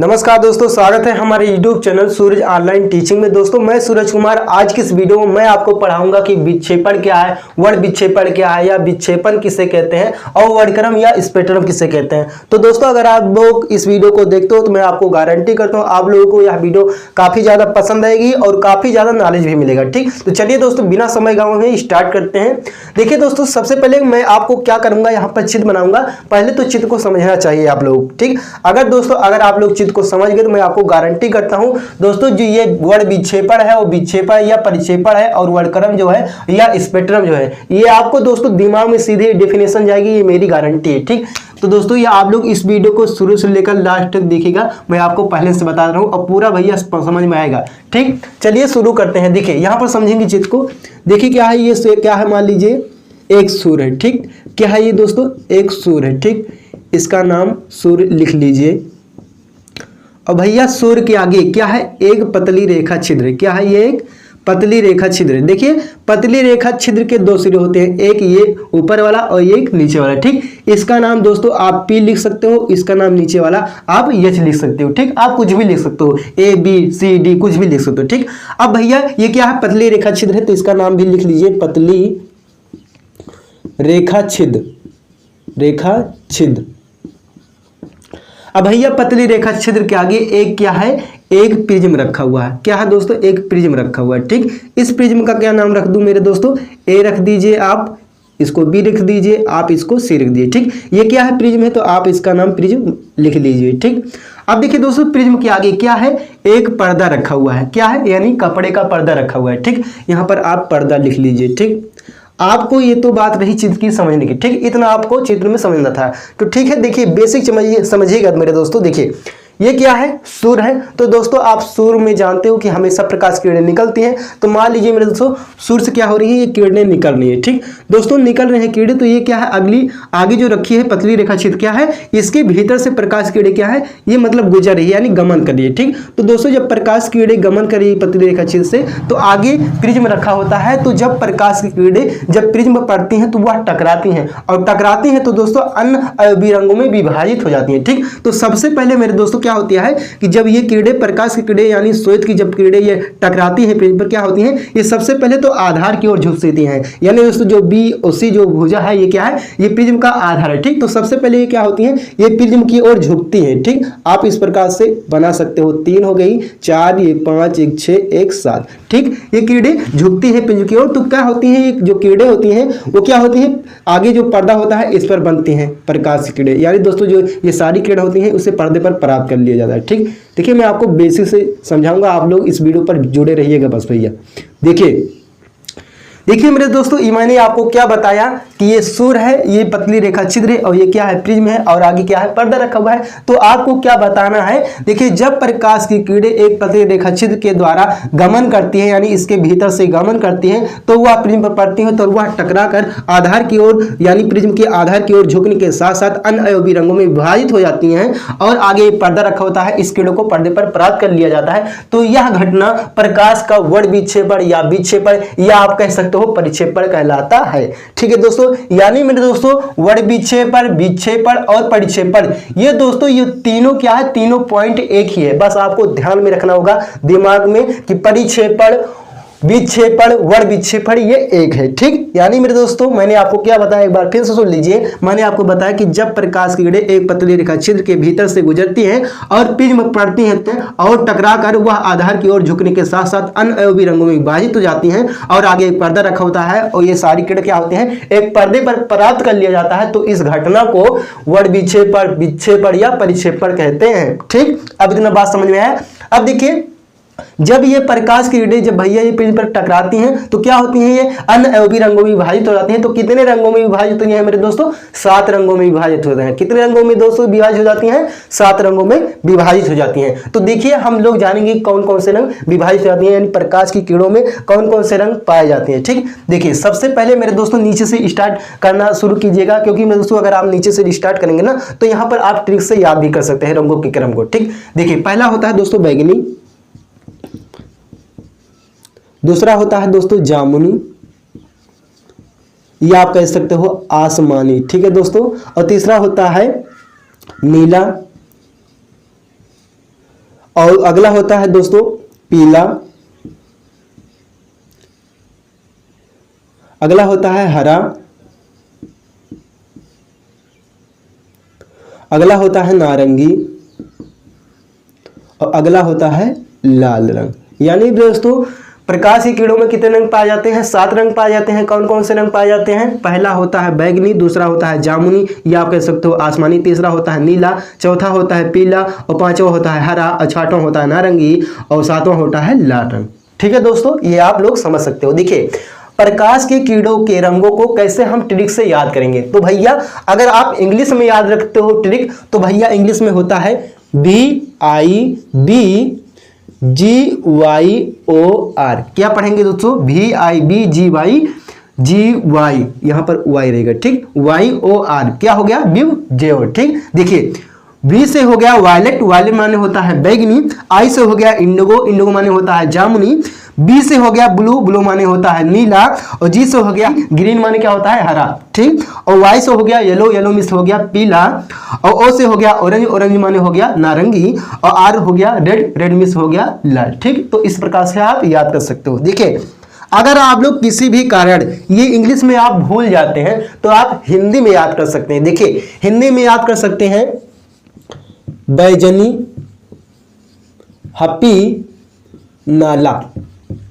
नमस्कार दोस्तों, स्वागत है हमारे YouTube चैनल सूरज ऑनलाइन टीचिंग में। दोस्तों मैं सूरज कुमार आज की इस वीडियो में मैं आपको पढ़ाऊंगा कि विक्षेपण क्या है, वर्ण विक्षेपण क्या है या विक्षेपण किसे कहते हैं और वर्णक्रम या स्पेक्ट्रम किसे कहते हैं। तो दोस्तों अगर आप लोग इस वीडियो को देखते हो तो मैं आपको गारंटी करता हूँ आप लोगों को यह वीडियो काफी ज्यादा पसंद आएगी और काफी ज्यादा नॉलेज भी मिलेगा। ठीक, तो चलिए दोस्तों बिना समय गंवाए में स्टार्ट करते हैं। देखिए दोस्तों, सबसे पहले मैं आपको क्या करूंगा, यहाँ पर चित्र बनाऊंगा। पहले तो चित्र को समझना चाहिए आप लोग। ठीक, अगर आप लोग चित्र को समझ गए तो मैं आपको गारंटी करता हूं दोस्तों जो ये वर्ण विक्षेपण है वो विक्षेपण या परिक्षेपण है और वर्णक्रम जो है या स्पेक्ट्रम जो है ये आपको दोस्तों दिमाग में सीधे डेफिनेशन जाएगी, ये मेरी गारंटी है। ठीक, तो दोस्तों ये आप लोग इस वीडियो को शुरू से लेकर लास्ट तक देखिएगा, मैं आपको पहले से बता रहा हूं और पूरा भैया समझ में आएगा। ठीक, चलिए शुरू करते हैं। देखिए यहां पर समझेंगे चित्र को। देखिए क्या है, ये क्या है, मान लीजिए एक सूर्य है। ठीक, क्या है ये दोस्तों, एक सूर्य है। ठीक, इसका नाम सूर्य लिख लीजिए। और भैया सूर्य के आगे क्या है, एक पतली रेखा छिद्र। क्या है ये, एक पतली रेखा छिद्र। देखिए पतली रेखा छिद्र के दो सिरे होते हैं, एक ये ऊपर वाला और एक नीचे वाला। ठीक, इसका नाम दोस्तों आप P लिख सकते हो, इसका नाम नीचे वाला आप H लिख सकते हो। ठीक, आप कुछ भी लिख सकते हो, A B C D कुछ भी लिख सकते हो। ठीक, अब भैया ये क्या है, पतली रेखा छिद्र है तो इसका नाम भी लिख लीजिए पतली रेखा छिद्र। रेखा छिद्र। अब भैया पतली रेखा छिद्र के आगे एक क्या है, एक प्रिज्म रखा हुआ है। क्या है दोस्तों, एक प्रिज्म रखा हुआ है। ठीक, इस प्रिज्म का क्या नाम रख दूं मेरे दोस्तों, ए रख दीजिए, आप इसको बी रख दीजिए, आप इसको सी रख दीजिए। ठीक, ये क्या है, प्रिज्म है तो आप इसका नाम प्रिज्म लिख लीजिए। ठीक, अब देखिए दोस्तों प्रिज्म के आगे क्या है, एक पर्दा रखा हुआ है। क्या है, यानी कपड़े का पर्दा रखा हुआ है। ठीक, यहाँ पर आप पर्दा लिख लीजिए। ठीक, आपको ये तो बात रही चित्र की समझने की। ठीक, इतना आपको चित्र में समझना था तो ठीक है। देखिए बेसिक समझिएगा मेरे दोस्तों। देखिए ये क्या है, सूर्य है। तो दोस्तों आप सूर्य में जानते हो कि हमेशा प्रकाश किरणें निकलती हैं। तो मान लीजिए मेरे दोस्तों सूर्य से क्या हो रही है, ये किरणें निकल रही है। ठीक दोस्तों, निकल रहे हैं किरणें। तो ये क्या है, अगली आगे जो रखी है पतली रेखा छिद्र क्या है, इसके भीतर से प्रकाश किरणें क्या है, ये मतलब गुजर रही है यानी गमन कर रही है। ठीक, तो दोस्तों जब प्रकाश किरणें गमन कर रही है पतली रेखा छिद्र से तो आगे प्रिज्म रखा होता है। तो जब प्रकाश की किरणें जब प्रिज्म पर पड़ती हैं तो वह टकराती हैं और टकराती हैं तो दोस्तों अन्य अवयवी रंगों में विभाजित हो जाती हैं। ठीक, तो सबसे पहले मेरे दोस्तों क्या होती है कि जब ये किरणें प्रकाश की किरणें यानी श्वेत की जब किरणें ये टकराती हैं प्रिज्म पर, क्या होती हैं, ये सबसे पहले तो आधार की ओर झुकती हैं। यानी दोस्तों जो बी और सी जो भुजा है ये क्या है, ये प्रिज्म का आधार है। ठीक, तो सबसे पहले ये क्या होती हैं, ये प्रिज्म की ओर झुकती हैं। ठीक, आप इस प्रकार से बना सकते हो, 3 हो गई, 4, ये 5, 1 6, 1 7। ठीक, ये किरणें झुकती है प्रिज्म की ओर। तो क्या होती हैं, ये जो किरणें होती हैं वो क्या होती हैं, आगे जो पर्दा होता है इस पर बनती हैं प्रकाश की किरणें। यानी दोस्तों जो ये सारी किरणें होती हैं उसे पर्दे पर प्राप्त कर लिया जाता है। ठीक, देखिए मैं आपको बेसिक से समझाऊंगा, आप लोग इस वीडियो पर जुड़े रहिएगा बस भैया। देखिए मेरे दोस्तों, मैंने आपको क्या बताया कि ये सूर्य है, ये पतली रेखा छिद्र है और ये क्या है, प्रिज्म है और आगे क्या है, पर्दा रखा हुआ है। तो आपको क्या बताना है, देखिए जब प्रकाश की किरणें एक पतली रेखा छिद्र के द्वारा गमन करती है यानी इसके भीतर से गमन करती है तो वह प्रिज्म पर पड़ती है तो वह टकरा कर आधार की ओर यानी प्रिज्म के आधार की ओर झुकने के साथ साथ अन्य अवयवी रंगों में विभाजित हो जाती हैं और आगे पर्दा रखा होता है, इस किरणों को पर्दे पर प्राप्त कर लिया जाता है। तो यह घटना प्रकाश का वर्ण विक्षेपण या विक्षेपण या आप कह सकते हो परिक्षेपण कहलाता है। ठीक है दोस्तों, यानी मेरे दोस्तों वर्ण विक्षेपण, विक्षेपण और परिक्षेपण ये दोस्तों ये तीनों क्या है, तीनों पॉइंट एक ही है। बस आपको ध्यान में रखना होगा दिमाग में कि परिक्षेपण, विक्षेपण, वर्ण विक्षेपण ये एक है। ठीक, यानी मेरे दोस्तों मैंने आपको क्या बताया, एक बार फिर से सुन लीजिए। मैंने आपको बताया कि जब प्रकाश की किरणें एक पतली रेखा छिद्र के भीतर से गुजरती हैं और प्रिज्म पर पड़ती हैं तो और टकरा कर वह आधार की ओर झुकने के साथ साथ अन्य अवयवी रंगों में विभाजित हो जाती हैं और आगे एक पर्दा रखा होता है और ये सारी किरणें क्या होती हैं, एक पर्दे पर प्राप्त कर लिया जाता है। तो इस घटना को वर्ण विक्षेपण, विक्षेपण या परिक्षेपण कहते हैं। ठीक, अब इतना बात समझ में आया। अब देखिए जब ये प्रकाश की किरणें जब भैया ये प्रिज्म पर टकराती हैं तो क्या होती हैं, ये अन्य अवयवी रंगों में विभाजित हो जाती हैं। तो कितने रंगों में विभाजित होती हैं मेरे दोस्तों, 7 रंगों में विभाजित होते हैं। कितने रंगों में दोस्तों विभाजित हो जाती हैं, 7 रंगों में विभाजित हो जाती हैं। तो देखिए हम लोग जानेंगे कौन कौन से रंग विभाजित हो जाती हैं, यानी प्रकाश की किरणों में कौन कौन से रंग पाए जाते हैं। ठीक, देखिए सबसे पहले मेरे दोस्तों नीचे से स्टार्ट करना शुरू कीजिएगा, क्योंकि मेरे दोस्तों अगर आप नीचे से स्टार्ट करेंगे ना तो यहाँ पर आप ट्रिक से याद भी कर सकते हैं रंगों के क्रम को। ठीक, देखिए पहला होता है दोस्तों बैगनी, दूसरा होता है दोस्तों जामुनी, या आप कह सकते हो आसमानी। ठीक है दोस्तों, और तीसरा होता है नीला, और अगला होता है दोस्तों पीला, अगला होता है हरा, अगला होता है नारंगी और अगला होता है लाल रंग। यानी दोस्तों प्रकाश के कीड़ों में कितने रंग पाए जाते हैं? 7 रंग पाए जाते हैं। कौन कौन से रंग पाए जाते हैं? पहला होता है बैगनी, दूसरा होता है जामुनी या आप कह सकते हो आसमानी, तीसरा होता है नीला, चौथा होता है पीला और पांचवा होता है हरा और छठवां होता है नारंगी और सातवां होता है लाल रंग। ठीक है दोस्तों, ये आप लोग समझ सकते हो। देखिए प्रकाश के कीड़ों के रंगों को कैसे हम ट्रिक से याद करेंगे, तो भैया अगर आप इंग्लिश में याद रखते हो ट्रिक, तो भैया इंग्लिश में होता है VIBGYOR। क्या पढ़ेंगे दोस्तों? VIBGY, यहां पर Y रहेगा, ठीक। YOR क्या हो गया? व्यू जेओ, ठीक। देखिए V से हो गया वायलेट, वायलेट माने होता है बैगनी, I से हो गया इंडिगो, इंडिगो माने होता है जामुनी, B से हो गया ब्लू, ब्लू माने होता है नीला और G से हो गया ग्रीन माने क्या होता है? हरा, ठीक। और Y से हो गया येलो, येलो मीन्स हो गया पीला और O से हो गया ऑरेंज, ऑरेंज माने हो गया नारंगी और R हो गया रेड, रेड मीन्स हो गया लाल, ठीक। तो इस प्रकार से आप याद कर सकते हो। देखिए अगर आप लोग किसी भी कारण ये इंग्लिश में आप भूल जाते हैं तो आप हिंदी में याद कर सकते हैं। देखिए हिंदी में याद कर सकते हैं बैजनी हप्पी नाला,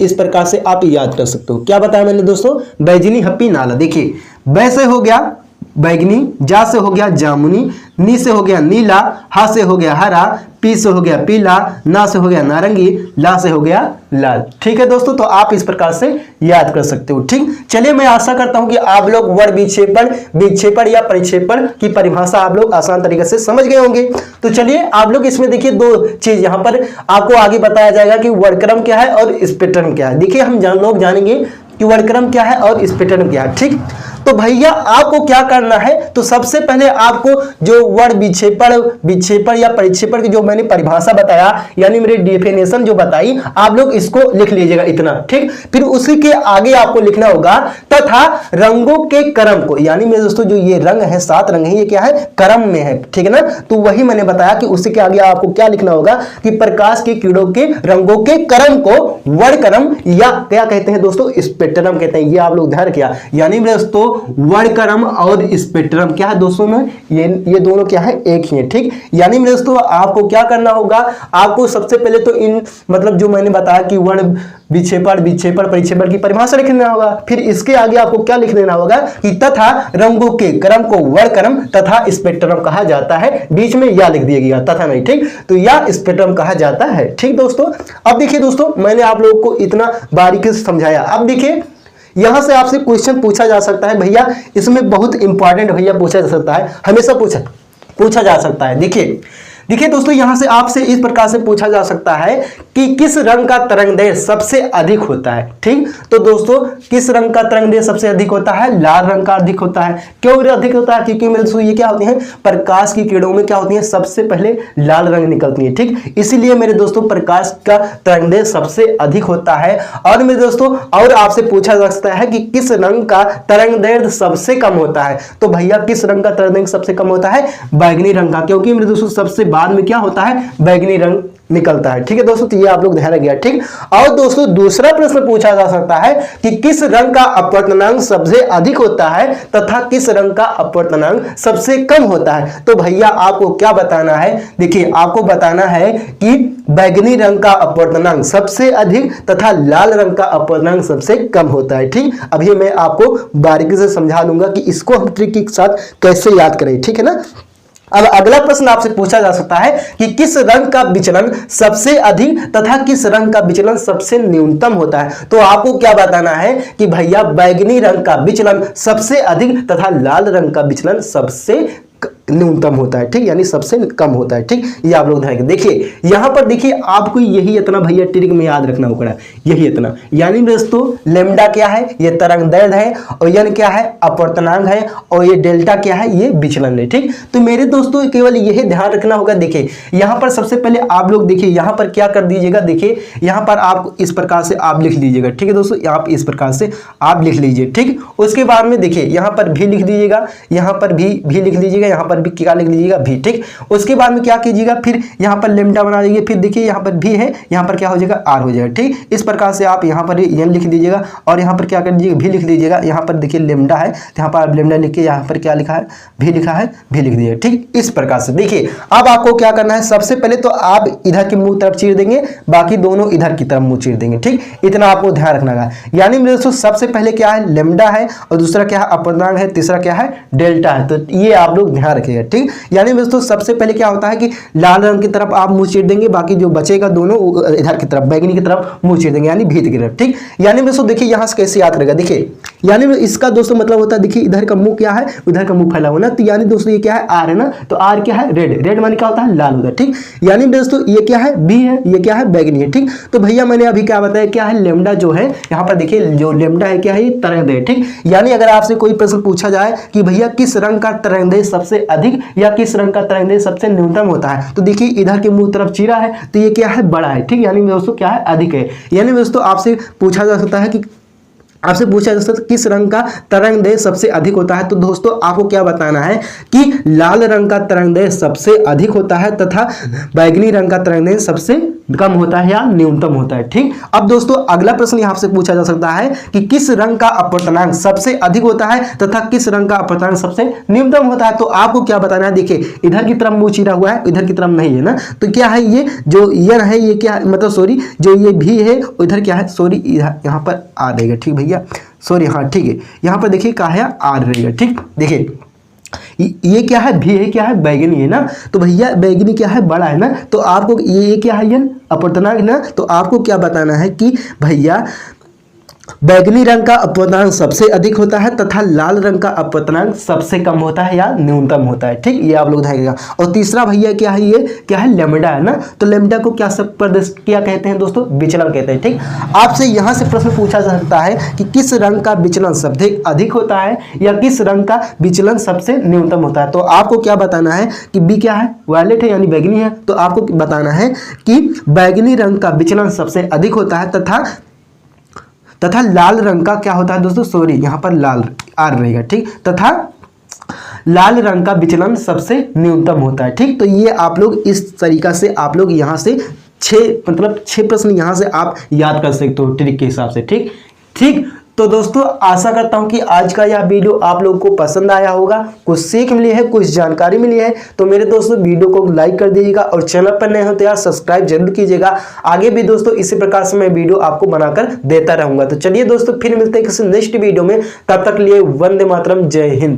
इस प्रकार से आप याद कर सकते हो। क्या बताया मैंने दोस्तों? बैजनी हप्पी नाला। देखिए बै से हो गया बैगनी, जा से हो गया जामुनी, नी से हो गया नीला, हा से हो गया हरा, पी से हो गया पीला, ना से हो गया नारंगी, ला से हो गया लाल। ठीक है दोस्तों, तो आप इस प्रकार से याद कर सकते हो। ठीक, चलिए मैं आशा करता हूं कि आप लोग वर्ड विक्षेपण या परिक्षेपण की परिभाषा आप लोग आसान तरीके से समझ गए होंगे। तो चलिए आप लोग इसमें देखिए दो चीज यहां पर आपको आगे बताया जाएगा कि वर्डक्रम क्या है और स्पेक्ट्रम क्या है। देखिए हम लोग जानेंगे कि वर्डक्रम क्या है और स्पेक्ट्रम क्या है। ठीक, तो भैया आपको क्या करना है, तो सबसे पहले आपको जो वर्ड विक्षेपण या परिक्षेपण की जो मैंने परिभाषा बताया यानी मेरी डेफिनेशन जो बताई, आप लोग इसको लिख लीजिएगा इतना। ठीक, फिर उसी के आगे आपको लिखना होगा तथा रंगों के क्रम को, यानी मेरे दोस्तों जो ये रंग है 7 रंग है, ये क्या है? क्रम में है। ठीक है ना, तो वही मैंने बताया कि उसी के आगे आपको क्या लिखना होगा कि प्रकाश के कीड़ों के रंगों के क्रम को वर्डक्रम या क्या कहते हैं दोस्तों? स्पेक्ट्रम कहते हैं। ये आप लोग ध्यान रखिए। यानी मेरे दोस्तों वर्डक्रम और स्पेक्ट्रम क्या है दोस्तों में, ये दोनों क्या है? एक ही है। ठीक, यानी मेरे दोस्तों आपको क्या करना होगा, आपको सबसे पहले तो इन मतलब जो मैंने बताया कि वर्ण विक्षेपण परिक्षेपण की परिभाषा लिख लेना होगा। फिर इसके आगे आपको क्या लिख लेना होगा कि तथा रंगों के क्रम को वर्डक्रम तथा स्पेक्ट्रम कहा जाता है। बीच में या लिख दिया तथा नहीं। ठीक, तो या स्पेक्ट्रम कहा जाता है। ठीक दोस्तों, अब देखिए दोस्तों मैंने आप लोगों को इतना बारीकी से समझाया। अब देखिए यहां से आपसे क्वेश्चन पूछा जा सकता है भैया, इसमें बहुत इंपॉर्टेंट भैया पूछा जा सकता है, हमेशा पूछा जा सकता है। देखिए दोस्तों यहां से आपसे इस प्रकार से पूछा जा सकता है कि किस रंग का तरंगदैर्घ्य सबसे अधिक होता है। ठीक, तो दोस्तों किस रंग का तरंगदैर्घ्य सबसे अधिक होता है? लाल रंग का अधिक होता है। क्यों अधिक होता है? क्योंकि मेरे दोस्तों ये क्या होते हैं? प्रकाश की किरणों में क्या होती है? सबसे पहले लाल रंग निकलती है। ठीक, इसीलिए मेरे दोस्तों प्रकाश का तरंगदैर्घ्य सबसे अधिक होता है। और मेरे दोस्तों और आपसे पूछा जा सकता है कि किस रंग का तरंगदैर्घ्य सबसे कम होता है, तो भैया किस रंग का तरंगदैर्घ्य सबसे कम होता है? बैगनी रंग का, क्योंकि मेरे दोस्तों सबसे बाद में क्या होता है? बैगनी रंग निकलता है। ठीक है दोस्तों, तो ये आप लोग ध्यान रखिए। ठीक, और दोस्तों दूसरा प्रश्न पूछा जा सकता है कि किस रंग का अपवर्तनांक सबसे अधिक होता है तथा किस रंग का अपवर्तनांक सबसे कम होता है। तो भैया आपको क्या बताना है? देखिए आपको बताना है कि बैगनी रंग का अपवर्तनांक सबसे अधिक तथा लाल रंग का अपवर्तनांक सबसे कम होता है। ठीक, अभी मैं आपको बारीकी से समझा दूंगा कि इसको हम ट्रिक के साथ कैसे याद करें। ठीक है ना, अब अगला प्रश्न आपसे पूछा जा सकता है कि किस रंग का विचलन सबसे अधिक तथा किस रंग का विचलन सबसे न्यूनतम होता है। तो आपको क्या बताना है कि भैया बैगनी रंग का विचलन सबसे अधिक तथा लाल रंग का विचलन सबसे न्यूनतम होता है। ठीक, यानी सबसे कम होता है। ठीक, ये आप लोग ध्यान रखें। देखिए यहां पर देखिए आपको यही इतना भैया ट्रिक में याद रखना होगा, यही इतना। यानी दोस्तों लेमडा क्या है? ये तरंगदैर्घ्य है, और एन क्या है? अपवर्तनांक है, और ये डेल्टा क्या है? ये विचलन है। ठीक, तो मेरे दोस्तों केवल यही ध्यान रखना होगा। देखिए यहां पर सबसे पहले आप लोग देखिए यहां पर क्या कर दीजिएगा, देखिए यहां पर आप इस प्रकार से आप लिख लीजिएगा। ठीक है दोस्तों, आप इस प्रकार से आप लिख लीजिए। ठीक, उसके बाद में देखिए यहां पर भी लिख दीजिएगा, यहां पर भी लिख लीजिएगा, यहां पर पर भी क्या लिख लीजिएगा भी, ठीक। उसके बाद में क्या कीजिएगा, फिर यहाँ पर लेमडा बना दीजिए, फिर देखिए यहाँ पर भी है, यहाँ पर क्या हो जाएगा आर हो जाएगा, ठीक। इस प्रकार से आप यहाँ पर एन लिख दीजिएगा और यहाँ पर क्या कर दीजिएगा भी लिख दीजिएगा। यहाँ पर देखिए लेमडा है तो यहाँ पर आप लेमडा लिख के यहाँ पर क्या लिखा है भी लिखा है, भी लिख दीजिएगा, ठीक। इस प्रकार से देखिए अब आपको क्या करना है, सबसे पहले तो आप इधर के मुंह तरफ चीर देंगे, बाकी दोनों इधर की तरफ मुंह चीर देंगे, ठीक। इतना आपको ध्यान रखना है। यानी मेरे दोस्तों सबसे पहले क्या है लेमडा है और दूसरा क्या है अपूर्णांक है, तीसरा क्या है डेल्टा है, तो ये आप लोग ध्यान रखिएगा, ठीक। यानी मेरे दोस्तों सबसे पहले क्या होता है कि लाल रंग की तरफ आप मुंह चीर देंगे, बाकी जो बचेगा दोनों इधर की तरफ बैगनी की तरफ मुंह चीर देंगे, यानी भीत की तरफ, ठीक। यानी दोस्तों देखिए यहां से कैसे याद रहेगा, देखिए यानी इसका दोस्तों मतलब होता है देखिए इधर का मुंह क्या है उधर का मुंह फैला हुआ ना, तो यानी दोस्तों ये क्या है आर है ना, तो आर क्या है रेड, रेड माने क्या होता है लाल होता है, ठीक। यानी दोस्तों ये क्या है बी है, ये क्या है बैगनी है, ठीक। तो भैया मैंने अभी क्या बताया क्या है लेमडा जो है यहाँ पर देखिए जो लेमडा है क्या है ये तरंगदैर्घ्य, ठीक। यानी अगर आपसे कोई प्रश्न पूछा जाए कि भैया किस रंग का तरंगदैर्घ्य सबसे अधिक या किस रंग का तरंगदैर्घ्य सबसे न्यूनतम होता है, तो देखिए इधर के मुंह तरफ चीरा है तो ये क्या है बड़ा है, ठीक। यानी दोस्तों क्या है अधिक है। यानी दोस्तों आपसे पूछा जा सकता है कि किस रंग का तरंगदैर्घ्य सबसे अधिक होता है, तो दोस्तों आपको क्या बताना है कि लाल रंग का तरंगदैर्घ्य सबसे अधिक होता है तथा बैगनी रंग का तरंगदैर्घ्य सबसे कम होता है या न्यूनतम होता है, ठीक। अब दोस्तों अगला प्रश्न यहां से पूछा जा सकता है कि किस रंग का अपवर्तनांक सबसे अधिक होता है तथा किस रंग का अपवर्तनांक सबसे न्यूनतम होता है, तो आपको क्या बताना है। देखिए इधर की तरफ मुंह चीरा हुआ है, इधर की तरफ नहीं है ना, तो क्या है ये जो यन है ये क्या मतलब सॉरी जो ये भी है इधर क्या है सॉरी यहाँ पर आ रहेगा, ठीक भैया सॉरी हाँ ठीक है, यहाँ पर देखिए क्या है आर रहेगा, ठीक। देखिए ये क्या है भी है क्या है बैगनी है ना, तो भैया बैगनी क्या है बड़ा है ना, तो आपको ये क्या है यन अपवर्तनांक ना, तो आपको क्या बताना है कि भैया बैगनी रंग का अपवर्तनांक सबसे अधिक होता है तथा लाल रंग का अपवर्तनांक सबसे कम होता है या न्यूनतम होता है, ठीक। ये आप लोग ध्यान। और तीसरा भैया क्या है ये क्या है लेमडा है ना, तो लेमडा को क्या क्या कहते हैं दोस्तों विचलन कहते हैं, ठीक। आपसे यहां से प्रश्न पूछा जा सकता है कि किस रंग का विचलन सबसे अधिक होता है या किस रंग का विचलन सबसे न्यूनतम होता है, तो आपको क्या बताना है कि बी क्या है वायलेट है यानी बैगनी है, तो आपको बताना है कि बैगनी रंग का विचलन सबसे अधिक होता है तथा लाल रंग का क्या होता है दोस्तों सॉरी यहाँ पर लाल आर रहेगा, ठीक, तथा लाल रंग का विचलन सबसे न्यूनतम होता है, ठीक। तो ये आप लोग इस तरीका से आप लोग यहाँ से 6 प्रश्न यहाँ से आप याद कर सकते हो ट्रिक के हिसाब से, ठीक ठीक। तो दोस्तों आशा करता हूं कि आज का यह वीडियो आप लोगों को पसंद आया होगा, कुछ सीख मिली है, कुछ जानकारी मिली है, तो मेरे दोस्तों वीडियो को लाइक कर दीजिएगा और चैनल पर नए हो तो यार सब्सक्राइब जरूर कीजिएगा। आगे भी दोस्तों इसी प्रकार से मैं वीडियो आपको बनाकर देता रहूंगा। तो चलिए दोस्तों फिर मिलते हैं किसी नेक्स्ट वीडियो में, तब तक लिए वंदे मातरम, जय हिंद।